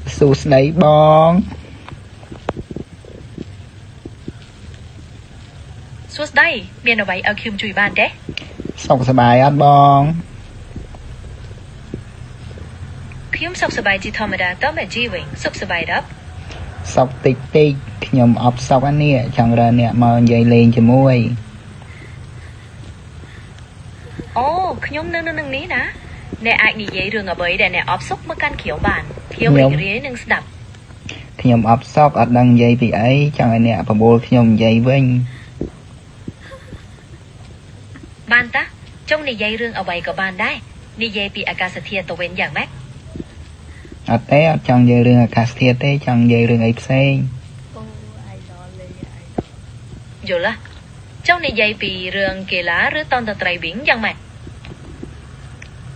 Su sấy bong. Suốt đây, miền ở vậy ở khiêm chùi bàn đấy. Sọc sờ bài ăn bong. Khiêm sọc sờ bài chỉ thầm đà tóm mẹ chi vậy, sọc sờ bài đó. Sọc tích tích. Nhầm ọc sọc anh nè. Chẳng ra nè mà dây lên cho môi. Ồ, khiêm nâng ní ná. Nè ai ní giấy rừng ở bấy để nè ọc sọc mất căn khiếu bàn. Khiêm bình rế nâng đập. ខ្ញុំអបសពអត់ដឹងនិយាយពីអីចង់ឲ្យអ្នកបបួលខ្ញុំនិយាយវិញ បានតាចង់និយាយរឿងអ្វីក៏បានដែរនិយាយពីអាកាសធាតុទៅវិញយ៉ាងម៉េច អត់ទេអត់ចង់និយាយរឿងអាកាសធាតុទេចង់និយាយរឿងអីផ្សេង យល់ចង់និយាយពីរឿងកីឡាឬតន្ត្រីវិញយ៉ាងម៉េច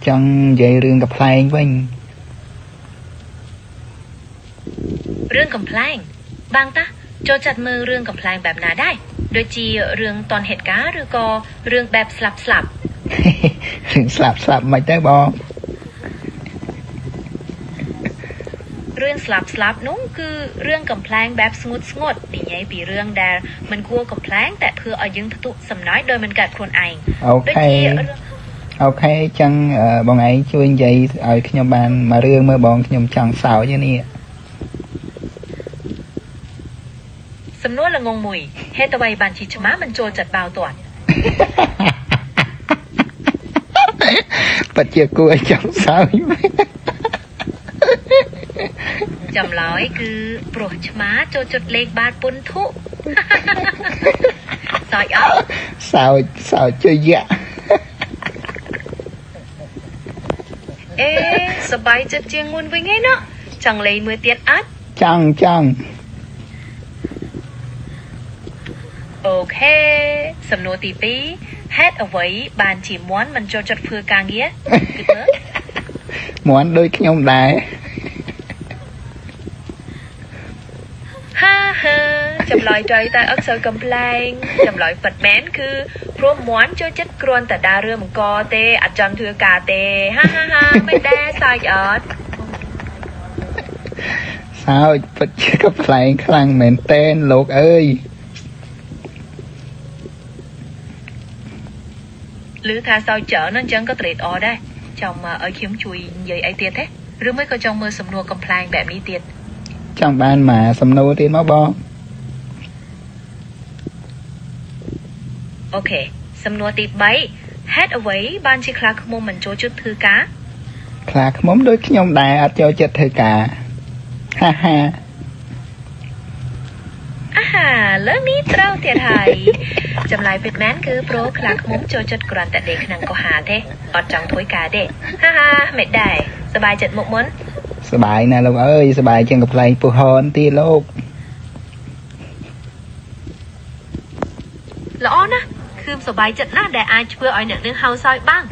ចង់និយាយរឿងកំ pl ែងវិញ រឿងកំ pl ែងបានតាចូលចាត់មើលរឿងកំ pl ែងបែបណាដែរដូចជារឿងតនហេតុការឬក៏រឿងបែបស្លាប់ រឿងស្លាប់មិនទៅបង រឿងស្លាប់នោះគឺរឿងកំ pl ែងបែបស្ងួតនិយាយពីរឿងដែលមិនគួរកំ pl ែងតែធ្វើឲ្យយើងទទួលសំណើចដោយមិនកើតខ្លួនឯង អូខេចឹងបងឯងជួយនិយាយឲ្យខ្ញុំបានមួយរឿងមើលបងខ្ញុំចង់សើចនេះ សំណួរល្ងងមួយហេតុអ្វីបានជីឆ្មាមិនចូលចិត្តបាវទាត់ ពិតជាគួរឲ្យចង់សើច ចម្លើយគឺព្រោះឆ្មាចូលចិត្តលេងបាតពុនធុ សើចអត់ សើចជួយយ៉ា អេសប្បាយចិត្តជាងមុនវិញឯណោះចង់លេងមួយទៀតអត់ ចង់ អូខេសំណួរទី 2 ហេតុអ្វីបានជាមន់មិនចូលចិត្តធ្វើការងារគិតមើល មន់ដូចខ្ញុំដែរ ហាចម្លើយត្រូវតែអត់សូវកំប្លែងចម្លើយពិតមែនគឺព្រោះមន់ចូលចិត្តគ្រាន់តែដើររឿងអង្គទេអត់ចង់ធ្វើការទេហាមិនដែរសើចអត់ សើចពិតជាកំ pl ែងខ្លាំងមែនតែនលោកអើយ ឬថាសើចច្រើនអញ្ចឹងក៏ត្រេកអរដែរចង់មកឲ្យខ្ញុំជួយនិយាយអីទៀតទេឬមិនក៏ចង់មើលសំណួរកំប្លែងបែបនេះទៀត ចង់បានមកសំណួរទៀតមកបង អូខេសំណួរទី 3 ហេតុអ្វីបានជាខ្លាឃ្មុំមិនចូលចិត្តធ្វើការ ខ្លាឃ្មុំដូចខ្ញុំដែរអត់ចូលចិត្តធ្វើការហា អាហាលើនេះត្រូវទៀតហើយចម្លើយពិតមែនគឺព្រោះខ្លាឃ្មុំចូលចិត្តគ្រាន់តែដេកក្នុងកុហាទេអត់ចង់ធ្វើការទេហាមិនដែរសប្បាយចិត្តមុខមុន សប្បាយណាស់លោកអើយសប្បាយជាងកំ pl ែងពុះហនទៀតលោក ល្អណាស់គឺសប្បាយចិត្តណាស់ដែលអាចធ្វើឲ្យអ្នកនឹងហៅសើចបាន